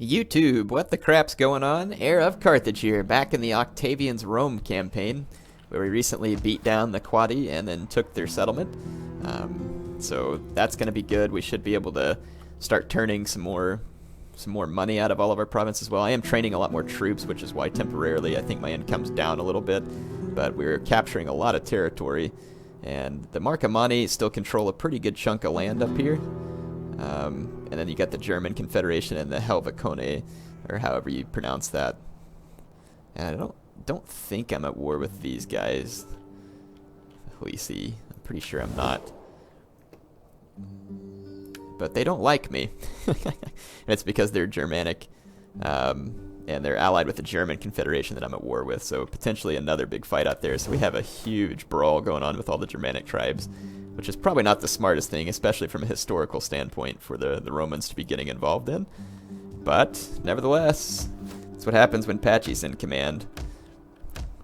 YouTube, what the crap's going on? Heir of Carthage here, back in the Octavian's Rome campaign, where we recently beat down the Quadi and then took their settlement. So that's going to be good. We should be able to start turning some more money out of all of our provinces. Well, I am training a lot more troops, which is why temporarily I think my income's down a little bit. But we're capturing a lot of territory, and the Marcomanni still control a pretty good chunk of land up here. And then you got the German Confederation and the Helveticone, or however you pronounce that. And I don't think I'm at war with these guys. Hlici. I'm pretty sure I'm not. But they don't like me. And it's because they're Germanic, and they're allied with the German Confederation that I'm at war with. So potentially another big fight out there. So we have a huge brawl going on with all the Germanic tribes, which is probably not the smartest thing, especially from a historical standpoint, for the Romans to be getting involved in. But, nevertheless, that's what happens when Patchy's in command.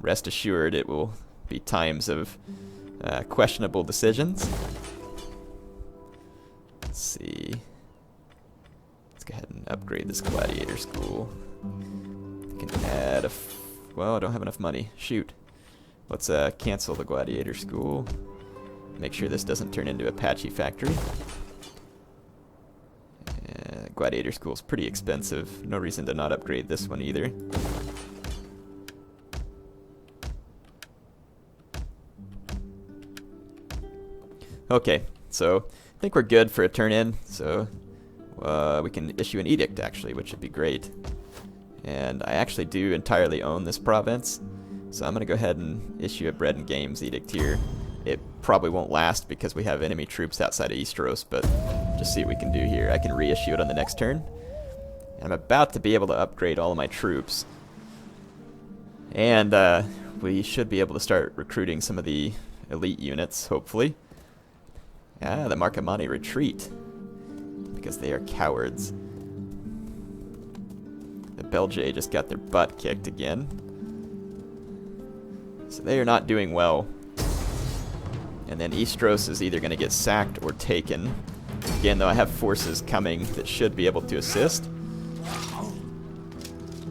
Rest assured, it will be times of questionable decisions. Let's see. Let's go ahead and upgrade this gladiator school. I can add well, I don't have enough money. Shoot. Let's cancel the gladiator school. Make sure this doesn't turn into a Patchy factory. Gladiator school's pretty expensive. No reason to not upgrade this one either. Okay, so I think we're good for a turn in. So we can issue an edict actually, which would be great. And I actually do entirely own this province, so I'm going to go ahead and issue a bread and games edict here. It probably won't last because we have enemy troops outside of Eastros, but just see what we can do here. I can reissue it on the next turn. I'm about to be able to upgrade all of my troops. And we should be able to start recruiting some of the elite units, hopefully. Ah, the Marcomanni retreat, because they are cowards. The Belgae just got their butt kicked again. So they are not doing well. And then Eastros is either going to get sacked or taken. Again, though, I have forces coming that should be able to assist.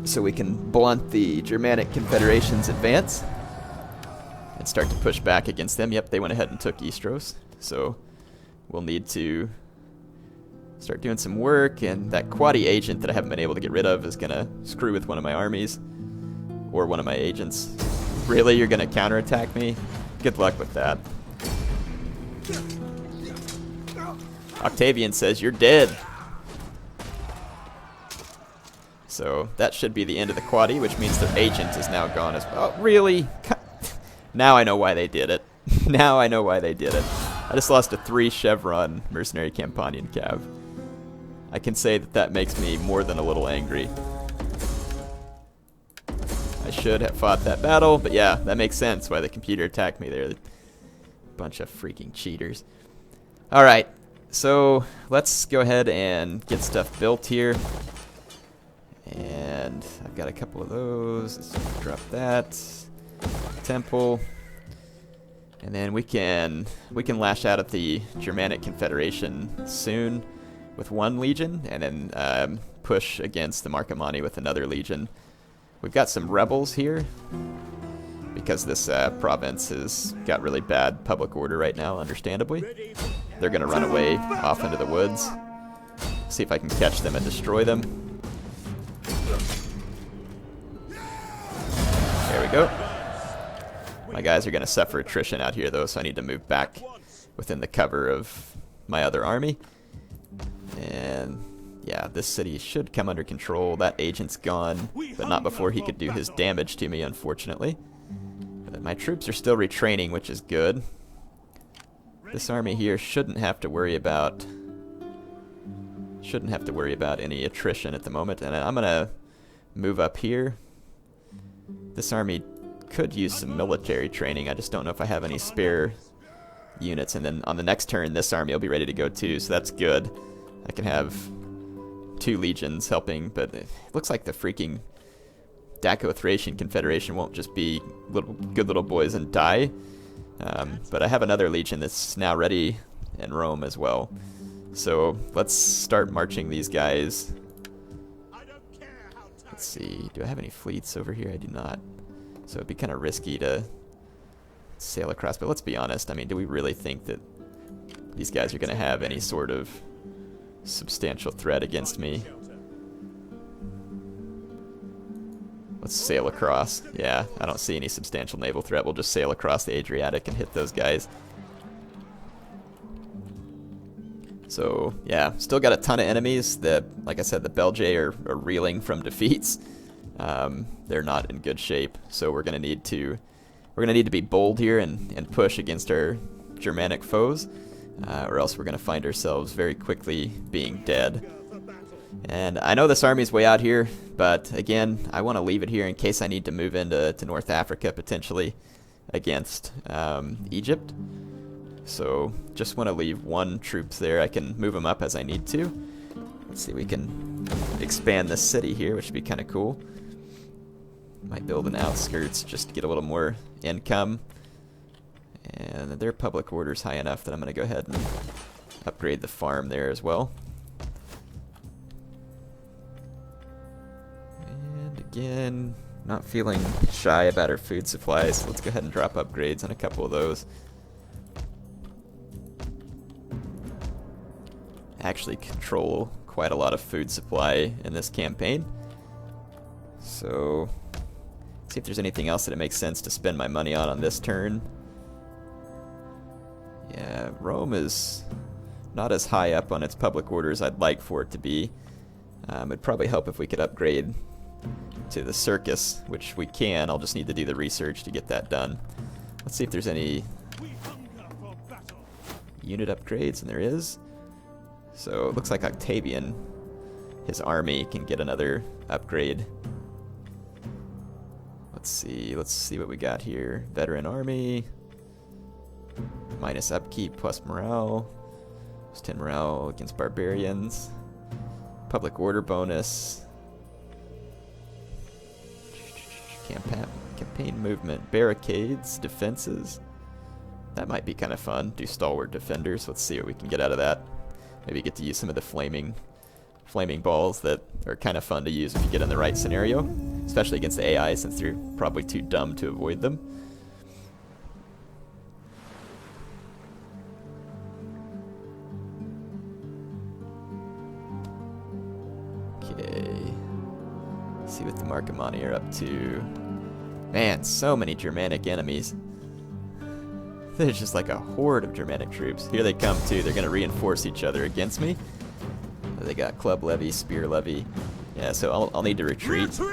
So we can blunt the Germanic Confederation's advance and start to push back against them. Yep, they went ahead and took Eastros. So we'll need to start doing some work. And that Quadi agent that I haven't been able to get rid of is going to screw with one of my armies or one of my agents. Really? You're going to counterattack me? Good luck with that. Octavian says you're dead. So that should be the end of the Quadi, which means their agent is now gone as well. Oh, really? Now I know why they did it. Now I know why they did it. I just lost a 3 chevron mercenary Campanian cav. I can say that that makes me more than a little angry. I should have fought that battle, but yeah, that makes sense why the computer attacked me there. Bunch of freaking cheaters. Alright, so let's go ahead and get stuff built here. And I've got a couple of those. Let's drop that. Temple. And then we can lash out at the Germanic Confederation soon with 1 legion, and then push against the Marcomanni with another legion. We've got some rebels here, because this province has got really bad public order right now, understandably. They're going to run away off into the woods. See if I can catch them and destroy them. There we go. My guys are going to suffer attrition out here, though, so I need to move back within the cover of my other army. And yeah, this city should come under control. That agent's gone, but not before he could do his damage to me, unfortunately. But my troops are still retraining, which is good. This army here shouldn't have to worry about any attrition at the moment. And I'm gonna move up here. This army could use some military training. I just don't know if I have any spare units. And then on the next turn, this army will be ready to go too, so that's good. I can have 2 legions helping, but it looks like the freaking Daco-Thracian Confederation won't just be good little boys and die. But I have another legion that's now ready in Rome as well. So let's start marching these guys Let's see, do I have any fleets over here? I do not. So it'd be kind of risky to sail across, but let's be honest. I mean, do we really think that these guys are going to have any sort of substantial threat against me? Let's sail across. Yeah, I don't see any substantial naval threat. We'll just sail across the Adriatic and hit those guys. So, yeah, still got a ton of enemies. Like I said, the Belgae are reeling from defeats. They're not in good shape, so we're gonna need to be bold here and push against our Germanic foes, or else we're gonna find ourselves very quickly being dead. And I know this army's way out here, but again, I want to leave it here in case I need to move into North Africa potentially against Egypt. So just want to leave one troops there. I can move them up as I need to. Let's see, we can expand this city here, which would be kind of cool. Might build an outskirts just to get a little more income. And their public order's high enough that I'm going to go ahead and upgrade the farm there as well. And again, not feeling shy about our food supplies, so let's go ahead and drop upgrades on a couple of those. Actually control quite a lot of food supply in this campaign. So, see if there's anything else that it makes sense to spend my money on this turn. Yeah, Rome is not as high up on its public order as I'd like for it to be. It'd probably help if we could upgrade to the circus, which we can. I'll just need to do the research to get that done. Let's see if there's any unit upgrades, and there is. So it looks like Octavian, his army, can get another upgrade. Let's see what we got here. Veteran army, minus upkeep, plus morale, plus 10 morale against barbarians, public order bonus, campaign movement, barricades, defenses. That might be kind of fun. Do stalwart defenders. Let's see what we can get out of that. Maybe get to use some of the flaming balls that are kind of fun to use if you get in the right scenario, especially against the AI since they're probably too dumb to avoid them. Okay. See what the Marcomanni are up to. Man, so many Germanic enemies. There's just like a horde of Germanic troops. Here they come too. They're going to reinforce each other against me. They got club levy, spear levy. Yeah, so I'll need to retreat so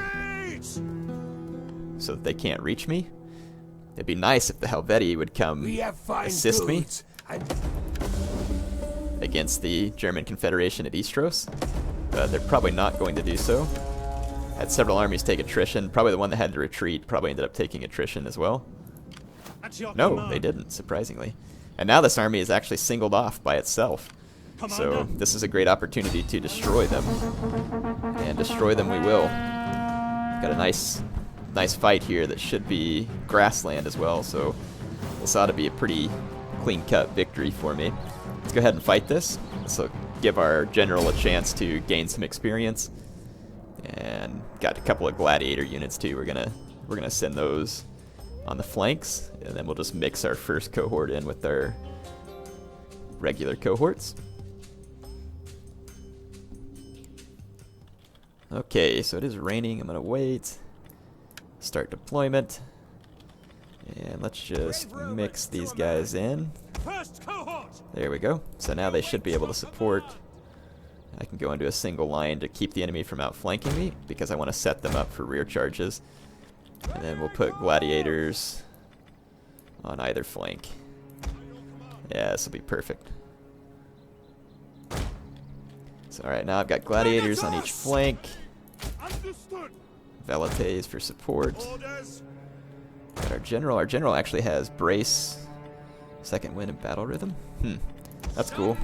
that they can't reach me. It'd be nice if the Helvetii would come assist me against the German Confederation at Istros. But they're probably not going to do so. Had several armies take attrition. Probably the one that had to retreat probably ended up taking attrition as well. No, they didn't, surprisingly. And now this army is actually singled off by itself. So this is a great opportunity to destroy them. And destroy them we will. Got a nice fight here that should be grassland as well, so this ought to be a pretty clean-cut victory for me. Let's go ahead and fight this. This will give our general a chance to gain some experience. And got a couple of gladiator units too. We're gonna send those on the flanks, and then we'll just mix our first cohort in with our regular cohorts. Okay, so it is raining. I'm gonna wait. Start deployment. And let's just mix these guys in. There we go. So now they should be able to support. I can go into a single line to keep the enemy from outflanking me because I want to set them up for rear charges. And then we'll put gladiators on either flank. Yeah, this will be perfect. So alright, now I've got gladiators on each flank. Velites for support. Got our general. Our general actually has brace, second wind, and battle rhythm. That's cool.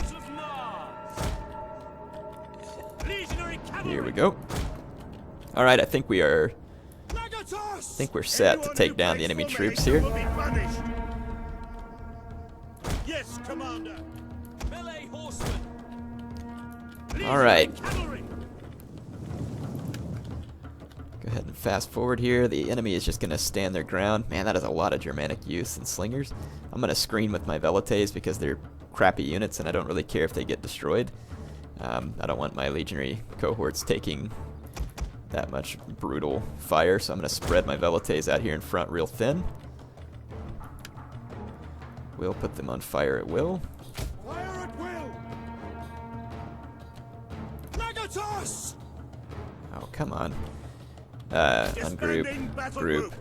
Here we go. Alright, I think we're set to take down the enemy troops here. Yes, Commander. Melee horsemen. Alright. Go ahead and fast forward here. The enemy is just going to stand their ground. Man, that is a lot of Germanic youths and slingers. I'm going to screen with my velites because they're crappy units and I don't really care if they get destroyed. I don't want my legionary cohorts taking that much brutal fire, so I'm going to spread my velites out here in front real thin. We'll put them on fire at will. Fire at will! Legatus! Oh, come on. Ungroup, group.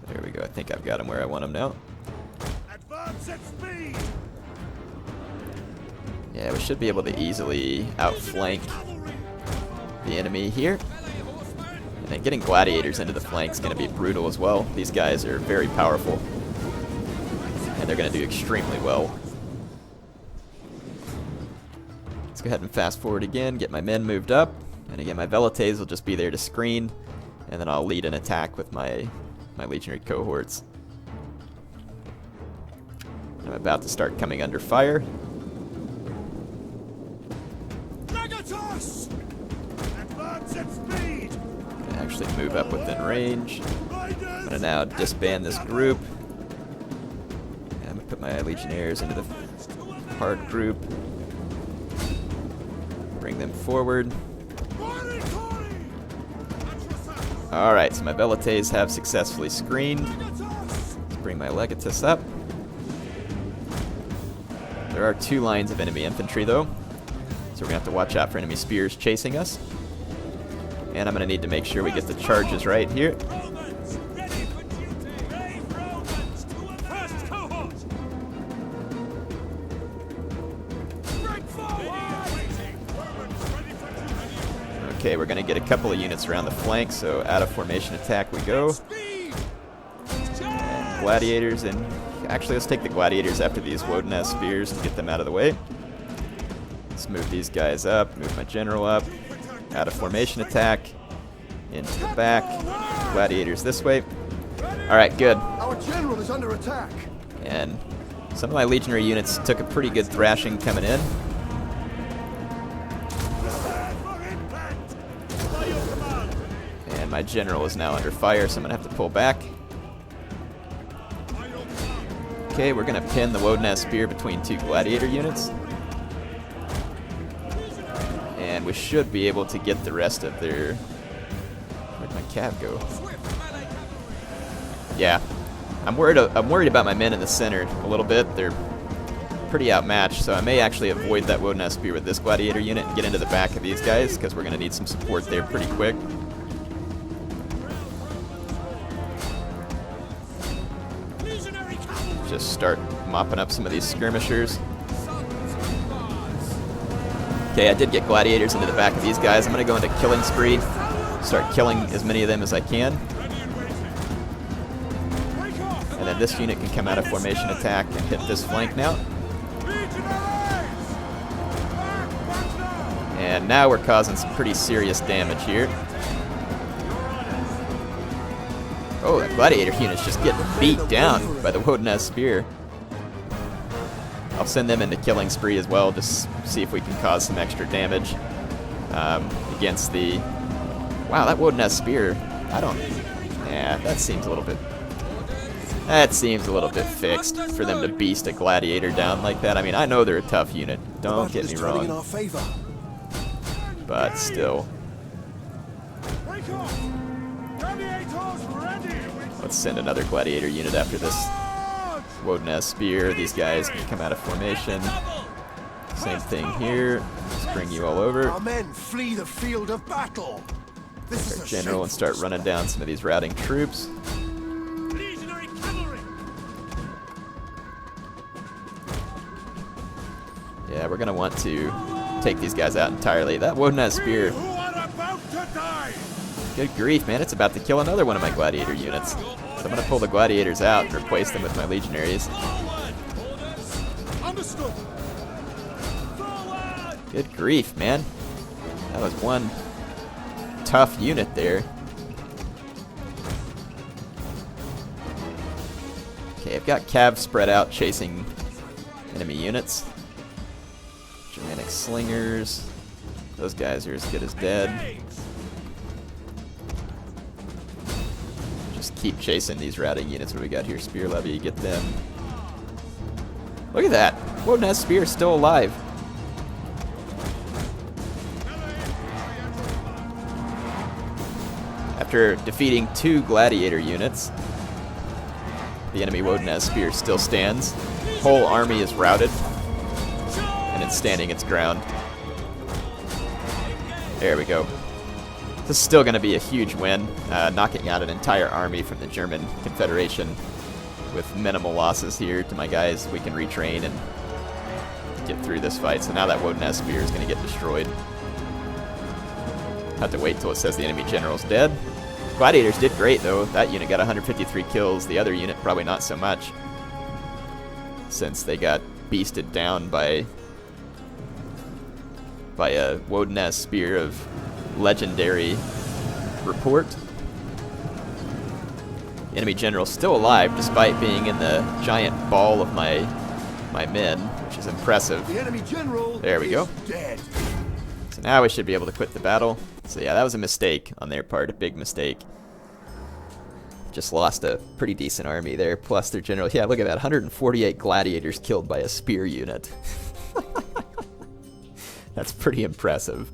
There we go. I think I've got them where I want them now. Advance at speed! Yeah, we should be able to easily outflank the enemy here. And then getting gladiators into the flank is going to be brutal as well. These guys are very powerful. And they're going to do extremely well. Let's go ahead and fast forward again, get my men moved up. And again, my velites will just be there to screen. And then I'll lead an attack with my legionary cohorts. I'm about to start coming under fire. Legatus! Advance at speed! Gonna actually move up within range. I'm gonna now disband this group. And I'm gonna put my legionnaires into the hard group. Bring them forward. Alright, so my velites have successfully screened. Let's bring my legatus up. There are 2 lines of enemy infantry though, so we're going to have to watch out for enemy spears chasing us. And I'm going to need to make sure we get the charges right here. Okay, we're going to get a couple of units around the flank, so out of formation attack we go. And gladiators, and actually let's take the gladiators after these Woden spears to get them out of the way. Let's move these guys up, move my general up. Out of formation attack, into the back. Gladiators this way. Alright, good. Our general is under attack. And some of my legionary units took a pretty good thrashing coming in. And my general is now under fire, so I'm going to have to pull back. Okay, we're going to pin the Woden spear between 2 gladiator units. And we should be able to get the rest of their... Where'd my cav go? Yeah, I'm worried about my men in the center a little bit. They're pretty outmatched, so I may actually avoid that Woden spear with this gladiator unit and get into the back of these guys, because we're going to need some support there pretty quick. Just start mopping up some of these skirmishers. Okay, I did get gladiators into the back of these guys. I'm going to go into killing spree. Start killing as many of them as I can. And then this unit can come out of formation attack and hit this flank now. And now we're causing some pretty serious damage here. Oh, the gladiator unit's just getting beat down by the Woden spear. I'll send them into killing spree as well, just see if we can cause some extra damage against the... Wow, that Woden spear, yeah, that seems a little bit... That seems a little bit fixed for them to beast a gladiator down like that. I mean, I know they're a tough unit, don't get me wrong. But still. Let's send another gladiator unit after this Woden spear. These guys can come out of formation. Same thing here. Just bring you all over. Our men flee the field of battle. This is Our general and start running down some of these routing troops. Legionary cavalry! Yeah, we're gonna want to take these guys out entirely. That Woden spear. Who are about to die! Good grief, man! It's about to kill another one of my gladiator units. So I'm gonna pull the gladiators out and replace them with my legionaries. Understood. Good grief, man! That was one tough unit there. Okay, I've got cav spread out chasing enemy units. Germanic slingers. Those guys are as good as dead. keep chasing these routing units. What do we got here? Spear levy, get them. Look at that! Woden's spear is still alive. After defeating 2 gladiator units, the enemy Woden's spear still stands. Whole army is routed, and it's standing its ground. There we go. This is still going to be a huge win, knocking out an entire army from the German Confederation with minimal losses here to my guys. We can retrain and get through this fight. So now that Woden's spear is going to get destroyed. Have to wait till it says the enemy general's dead. Gladiators did great though. That unit got 153 kills. The other unit probably not so much, since they got beasted down by a Woden's spear of legendary report. The enemy general still alive despite being in the giant ball of my men, which is impressive. The enemy general there we go. Dead. So now we should be able to quit the battle. So yeah, that was a mistake on their part, a big mistake. Just lost a pretty decent army there, plus their general. Yeah, look at that, 148 gladiators killed by a spear unit. That's pretty impressive.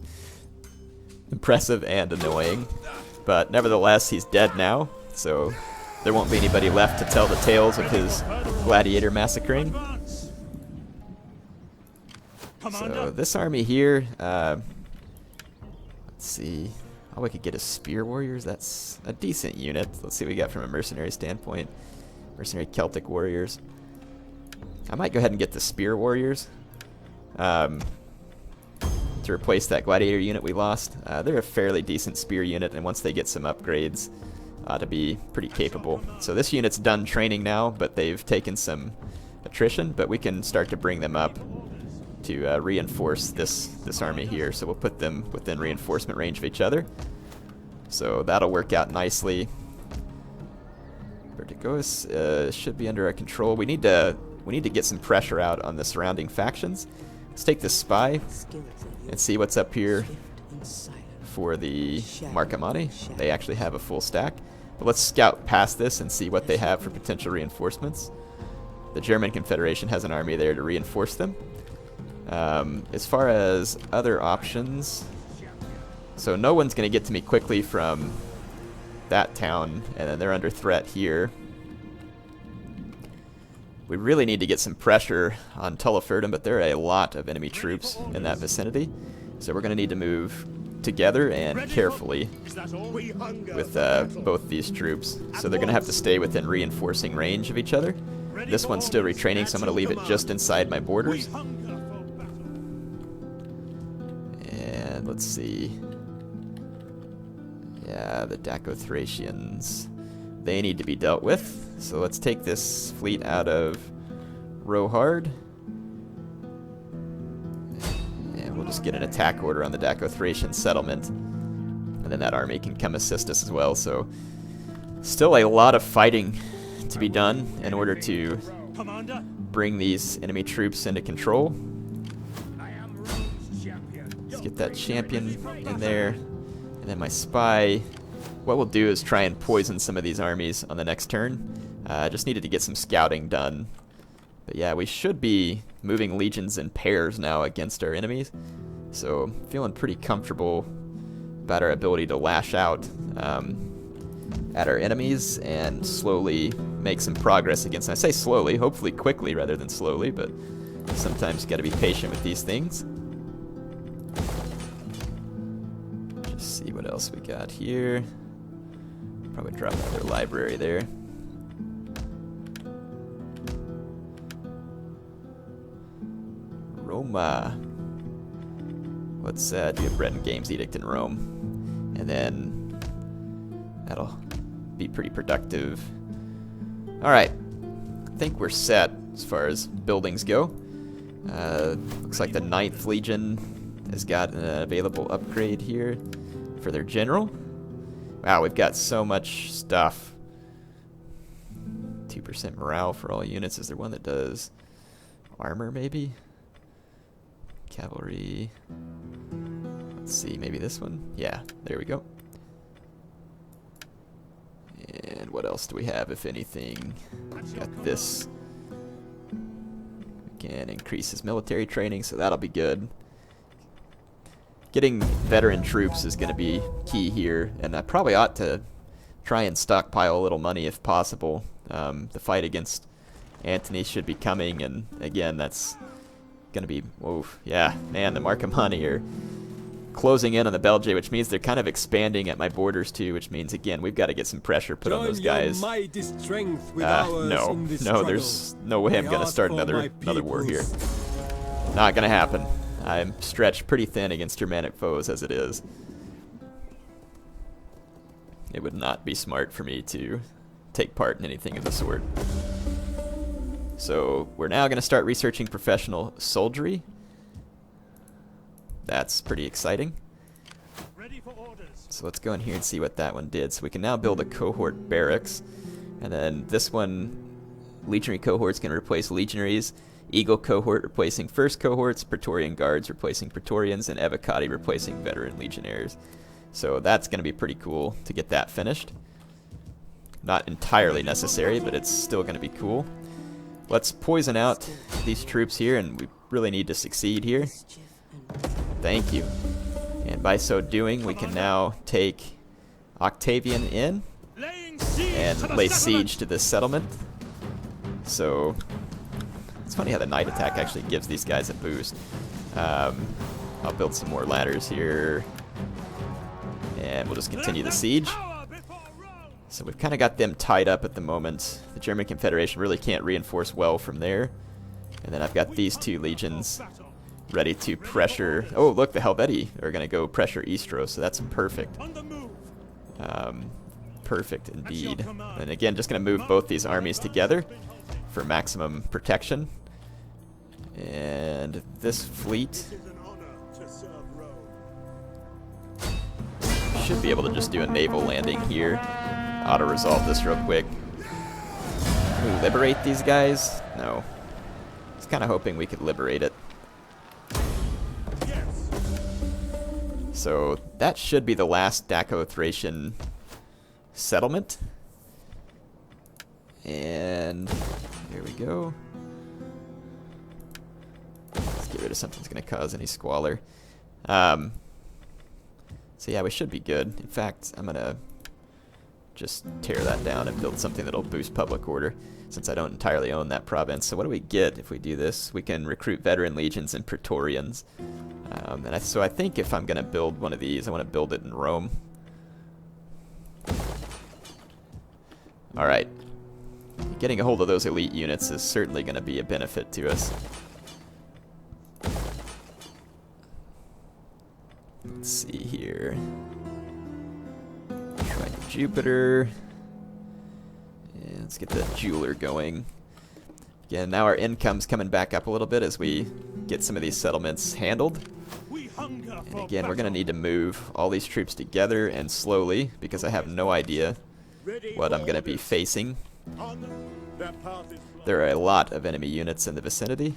Impressive and annoying. But nevertheless, he's dead now, so there won't be anybody left to tell the tales of his gladiator massacring. So this army here, let's see. Oh, we could get a spear warriors. That's a decent unit. Let's see what we got from a mercenary standpoint. Mercenary Celtic warriors. I might go ahead and get the spear warriors to replace that gladiator unit we lost. They're a fairly decent spear unit, and once they get some upgrades, ought to be pretty capable. So this unit's done training now, but they've taken some attrition, but we can start to bring them up to reinforce this army here. So we'll put them within reinforcement range of each other. So that'll work out nicely. Vertigois should be under our control. We need to get some pressure out on the surrounding factions. Let's take this spy and see what's up here for the Marcomanni. They actually have a full stack. But let's scout past this and see what they have for potential reinforcements. The German Confederation has an army there to reinforce them. As far as other options, so no one's going to get to me quickly from that town, and then they're under threat here. We really need to get some pressure on Tulliferdum, but there are a lot of enemy troops in that vicinity, so we're going to need to move together and carefully with both these troops. So they're going to have to stay within reinforcing range of each other. This one's still retraining, so I'm going to leave it just inside my borders. And let's see. Yeah, the Daco-Thracians, they need to be dealt with. So let's take this fleet out of Rohard. And we'll just get an attack order on the Daco-Thracian settlement. And then that army can come assist us as well. So still a lot of fighting to be done in order to bring these enemy troops into control. Let's get that champion in there. And then my spy. What we'll do is try and poison some of these armies on the next turn. Just needed to get some scouting done. But yeah, we should be moving legions in pairs now against our enemies. So feeling pretty comfortable about our ability to lash out at our enemies and slowly make some progress against them. I say slowly, hopefully quickly rather than slowly, but sometimes you gotta be patient with these things. Just see what else we got here. Probably drop another library there. Roma. Let's do a Bread and Games Edict in Rome. And then that'll be pretty productive. Alright. I think we're set as far as buildings go. Looks like the 9th Legion has got an available upgrade here for their general. Wow, we've got so much stuff. 2% morale for all units. Is there one that does armor, maybe? Cavalry. Let's see, maybe this one? Yeah, there we go. And what else do we have, if anything? Got this. We can increase his military training, so that'll be good. Getting veteran troops is going to be key here, and I probably ought to try and stockpile a little money if possible. The fight against Antony should be coming, and again, that's going to be, whoa, yeah, man, the Marcomanni are closing in on the Belgae, which means they're kind of expanding at my borders too, which means, again, we've got to get some pressure put on those guys. No, there's no way I'm going to start another war here. Not going to happen. I'm stretched pretty thin against Germanic foes as it is. It would not be smart for me to take part in anything of the sort. So we're now going to start researching professional soldiery. That's pretty exciting. Ready for orders. So let's go in here and see what that one did. So we can now build a cohort barracks. And then this one, legionary cohort's going to replace legionaries. Eagle cohort replacing first cohorts. Praetorian guards replacing Praetorians. And Evocati replacing veteran legionnaires. So that's going to be pretty cool to get that finished. Not entirely necessary, but it's still going to be cool. Let's poison out these troops here, and we really need to succeed here. Thank you. And by so doing, we can now take Octavian in and lay siege to this settlement. So it's funny how the night attack actually gives these guys a boost. I'll build some more ladders here. And we'll just continue the siege. So we've kind of got them tied up at the moment. The German Confederation really can't reinforce well from there. And then I've got these two legions ready to pressure. Oh, look, the Helvetii are going to go pressure Istros, so that's perfect. Perfect indeed. And again, just going to move both these armies together for maximum protection. And this fleet should be able to just do a naval landing here. Auto-resolve this real quick. Can we liberate these guys? No. I was kind of hoping we could liberate it. So that should be the last Daco-Thracian settlement. And here we go. Let's get rid of something that's going to cause any squalor. So yeah, we should be good. In fact, I'm going to just tear that down and build something that'll boost public order, since I don't entirely own that province. So what do we get if we do this? We can recruit veteran legions and Praetorians. So I think if I'm going to build one of these, I want to build it in Rome. Alright. Getting a hold of those elite units is certainly going to be a benefit to us. Let's see here. Try Jupiter. And let's get the jeweler going. Again, now our income's coming back up a little bit as we get some of these settlements handled. And again, we're going to need to move all these troops together and slowly, because I have no idea what I'm going to be facing. There are a lot of enemy units in the vicinity.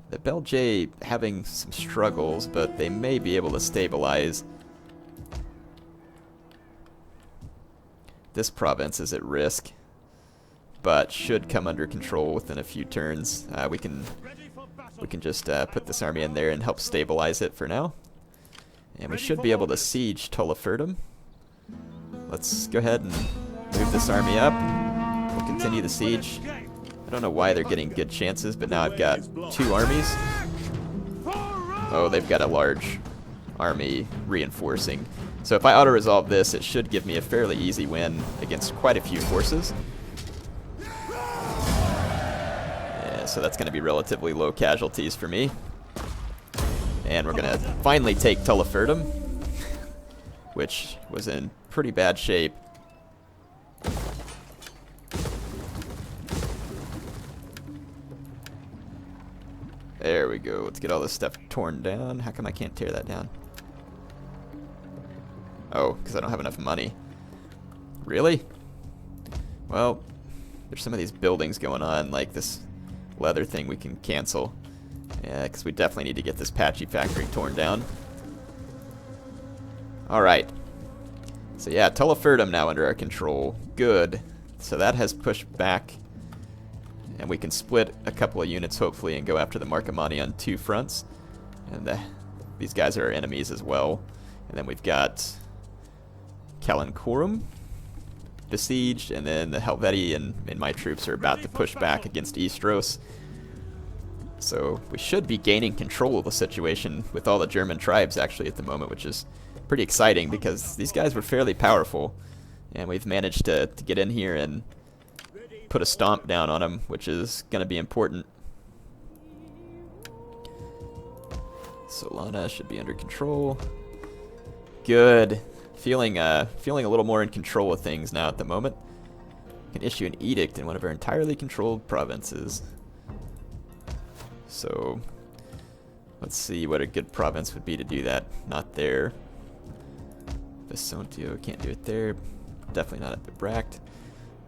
The Belgae having some struggles, but they may be able to stabilize. This province is at risk, but should come under control within a few turns. We can just put this army in there and help stabilize it for now. And we should be able to siege Toloferdum. Let's go ahead and move this army up. We'll continue the siege. I don't know why they're getting good chances, but now I've got two armies. Oh, they've got a large army reinforcing. So if I auto-resolve this, it should give me a fairly easy win against quite a few forces. Yeah, so that's going to be relatively low casualties for me. And we're going to finally take Toloferdum, which was in pretty bad shape. There we go. Let's get all this stuff torn down. How come I can't tear that down? Oh, because I don't have enough money. Really? Well, there's some of these buildings going on, like this leather thing we can cancel. Yeah, because we definitely need to get this patchy factory torn down. Alright. So yeah, Teleferdum now under our control. Good. So that has pushed back. And we can split a couple of units, hopefully, and go after the Marcomanni on 2 fronts. And these guys are our enemies as well. And then we've got Calancorum besieged, and then the Helvetii and my troops are about to push back against Istros. So we should be gaining control of the situation with all the German tribes actually at the moment, which is pretty exciting because these guys were fairly powerful. And we've managed to get in here and put a stomp down on them, which is going to be important. Solana should be under control. Good. Feeling a little more in control of things now at the moment. Can issue an edict in one of our entirely controlled provinces. So let's see what a good province would be to do that. Not there. Vesontio, can't do it there. Definitely not at the Bract.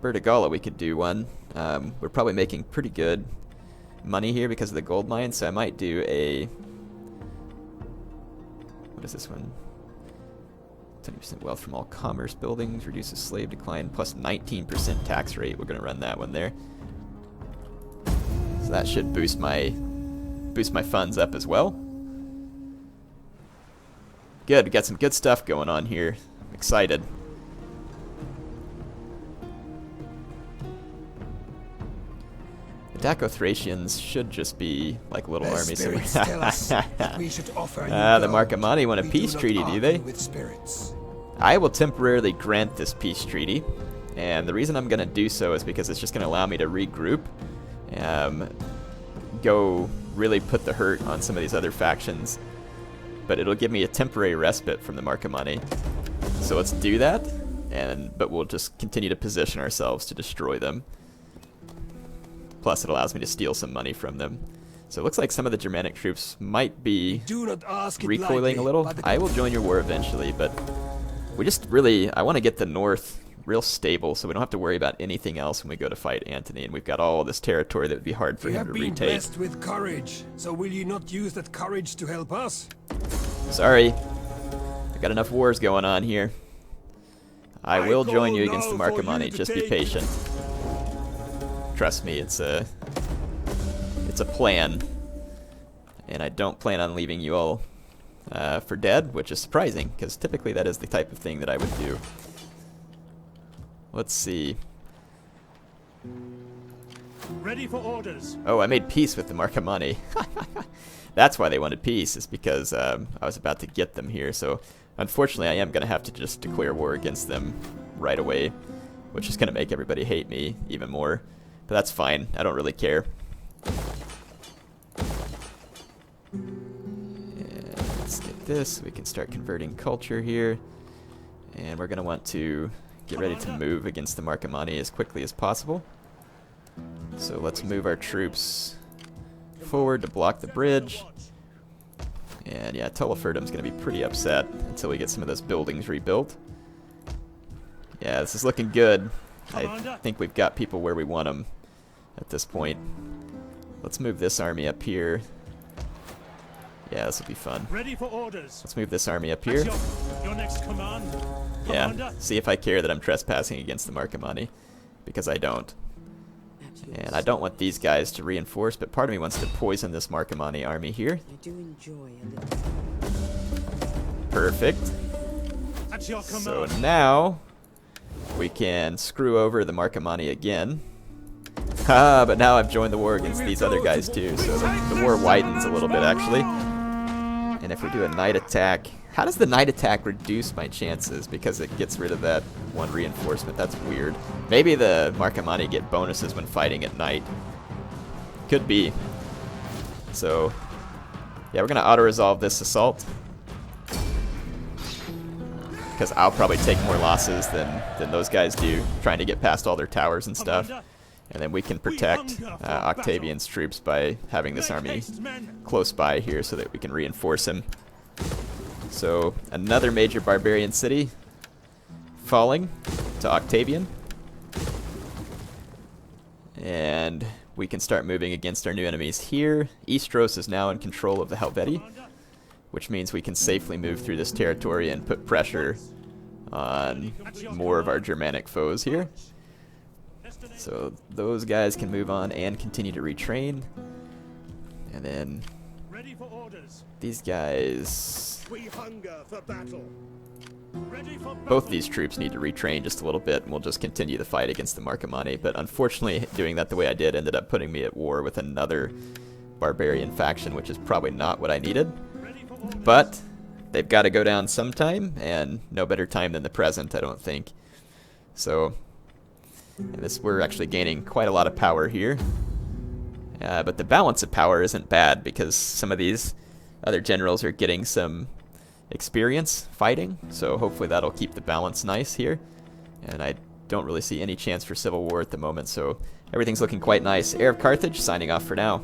Bertigala, we could do one. We're probably making pretty good money here because of the gold mine, so I might do a... What is this one? 20% wealth from all commerce buildings, reduces slave decline, plus 19% tax rate. We're going to run that one there. So that should boost my funds up as well. Good, we got some good stuff going on here. I'm excited. The Daco-Thracians should just be like little armies. So the Marcomanni want a peace treaty, do they? I will temporarily grant this peace treaty, and the reason I'm going to do so is because it's just going to allow me to regroup, go really put the hurt on some of these other factions, but it'll give me a temporary respite from the Marcomanni. So let's do that, but we'll just continue to position ourselves to destroy them. Plus, it allows me to steal some money from them. So it looks like some of the Germanic troops might be recoiling a little. I will join your war eventually, but we just really... I want to get the north real stable so we don't have to worry about anything else when we go to fight Antony, and we've got all this territory that would be hard for him to retake. You have been blessed with courage, so will you not use that courage to help us? Sorry. I've got enough wars going on here. I will join you against the Marcomanni. Just be patient. Trust me, it's a plan, and I don't plan on leaving you all for dead, which is surprising because typically that is the type of thing that I would do. Let's see. Ready for orders. Oh, I made peace with the Marcomanni. That's why they wanted peace, is because I was about to get them here. So unfortunately, I am going to have to just declare war against them right away, which is going to make everybody hate me even more. But that's fine. I don't really care. And let's get this. We can start converting culture here. And we're going to want to get ready to move against the Marcomanni as quickly as possible. So let's move our troops forward to block the bridge. And yeah, Teleferdum's going to be pretty upset until we get some of those buildings rebuilt. Yeah, this is looking good. I think we've got people where we want them at this point. Let's move this army up here. Yeah, this will be fun. Ready for orders. Let's move this army up here. Your next command. Yeah, Commander. see if I care that I'm trespassing against the Marcomanni, because I don't. And I don't want these guys to reinforce, but part of me wants to poison this Marcomanni army here. I do enjoy a little. Perfect. At your So command. now we can screw over the Marcomanni again. Ah, but now I've joined the war against these other guys too, so the war widens a little bit actually. And if we do a night attack, how does the night attack reduce my chances? Because it gets rid of that one reinforcement. That's weird. Maybe the Marcomanni get bonuses when fighting at night. Could be. So yeah, we're gonna auto-resolve this assault, because I'll probably take more losses than those guys do, trying to get past all their towers and stuff. And then we can protect Octavian's troops by having this army close by here so that we can reinforce him. So another major barbarian city falling to Octavian. And we can start moving against our new enemies here. Istros is now in control of the Helvetii, which means we can safely move through this territory and put pressure on more of our Germanic foes here. So those guys can move on and continue to retrain. And then Ready for orders. these guys, We hunger for battle. Ready for both these troops need to retrain just a little bit, and we'll just continue the fight against the Marcomanni. But unfortunately, doing that the way I did ended up putting me at war with another barbarian faction, which is probably not what I needed. Ready for orders. But they've got to go down sometime, and no better time than the present, I don't think. So, and we're actually gaining quite a lot of power here. But the balance of power isn't bad, because some of these other generals are getting some experience fighting, so hopefully that'll keep the balance nice here. And I don't really see any chance for civil war at the moment, so everything's looking quite nice. Heir of Carthage, signing off for now.